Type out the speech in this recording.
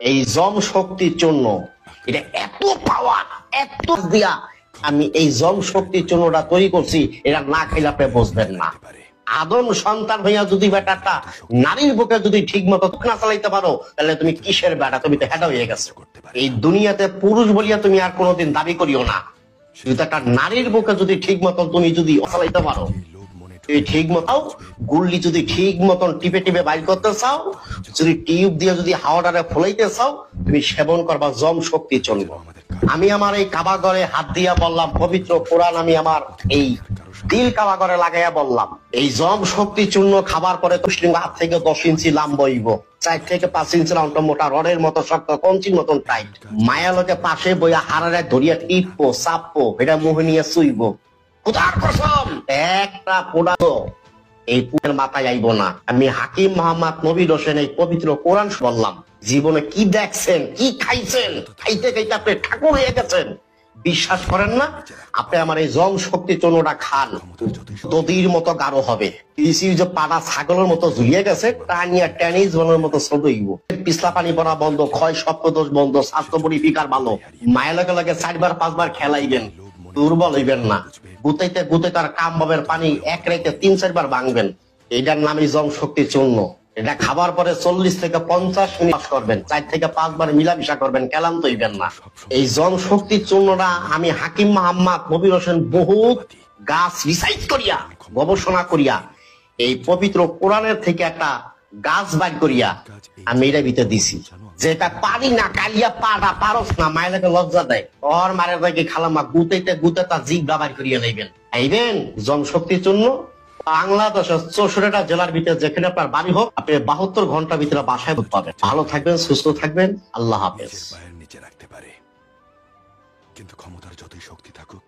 এই জম শক্তির জন্য এটা এত পাওয়ার, এত দিয়া আমি এই জম শক্তির জন্যটা তৈরি করছি, এটা না খাইলে আপনি বুঝবেন না। আদম সন্তান হইয়া যদি বেটাটা নারীর বুকে যদি ঠিক মতো না চালাইতে পারো, তাহলে তুমি কিসের বেটা? তুমি তো হেঁটা হয়ে গেছো। এই দুনিয়াতে পুরুষ বলিয়া তুমি আর কোনোদিন দাবি করিও না। শুধু একটা নারীর বুকে যদি ঠিক মতন তুমি যদি চালাইতে পারো, ঠিক মতো গুল্লি যদি ঠিক মতন টিপে টিপে বাইর করতে চাও, যদি টিউব দিয়ে যদি হাওয়াটারে ফলাইতে চাও, তুমি সেবন করবা জম শক্তি চলবো। আমি আমার এই কাবাগরে হাত দিয়া বললাম, পবিত্র কোরআন আমি আমার এই দিল কাবাগরে লাগাইয়া বললাম, এই জম শক্তি চূর্ণ খাবার পরে তুষ্টিং হাত থেকে 10 ইঞ্চি লাম্বইব, 4 থেকে 5 ইঞ্চি লম্বা, মোটা রডের মতো শক্ত, কঞ্চির মতন টাইট। মায়া লোকে পাশে বইয়া হারারে ধরিয়া টিপবো, চাপবো, এটা মুহে নিয়ে চুইব। খোদার কসম একটা পোড়া এই পুরের মাথায় আইব না। আমি হাকিম মোহাম্মদ নবীর হোসেন এই পবিত্র কোরআন বললাম, জীবনে কি দেখছেন, কি খাইছেন, খাইতে খাইতে আপনি ঠাকুর হয়ে গেছেন। বিশ্বাস করেন না? আপনি আমার এই জম শক্তি চূর্ণটা খান, দদির মতো গাঢ় হবে। যে পাড়া ছাগলের মতো ঝুলিয়ে গেছে, টানিয়া টেনিস বলের মতো ছোট হইব। পিছলা পানি পড়া বন্ধ, ক্ষয় সপ্তদোষ বন্ধ, স্বাস্থ্য পরিফিকার ভালো। মায়ের লগে লগে 4বার 5বার খেলাইবেন, দুর্বল হইবেন না। গুতাইতে গুতাইতে আর কাম বাবের পানি এক রাইতে 3-4 বার ভাঙবেন। এটার নামই জম শক্তি চূর্ণ। এটা খাবার পরে 40 থেকে 50 মিনিট করবেন, 4 থেকে 5 বার মিলামিশা করবেন, ক্লান্ত হইবেন না। এই জম শক্তি চূর্ণটা আমি হাকিম মোহাম্মদ নবীর হোসেন বহুত গাছ রিসার্চ করিয়া, গবেষণা করিয়া, এই পবিত্র কোরআনের থেকে একটা গাছ বাইর করিয়া আমি এটা ভিতরে দিছি। যেটা পারি না, কালিয়া পাড়া পারস না, মায়ের লজ্জা দেয়। ওর মারের ভাইকে খালামা গুতাইতে গুতাইতে জিভ ব্যবহার করিয়া নেবেন। আইবেন জম শক্তির জন্য বাংলাদেশের 64টা জেলার ভিতরে যেখানে আপনার বাড়ি হোক, আপনি 72 ঘন্টার ভিতরে বাসায় পাবেন। ভালো থাকবেন, সুস্থ থাকবেন, আল্লাহ হাফেজ। নিচে রাখতে পারে, কিন্তু ক্ষমতার যতই শক্তি থাকুক,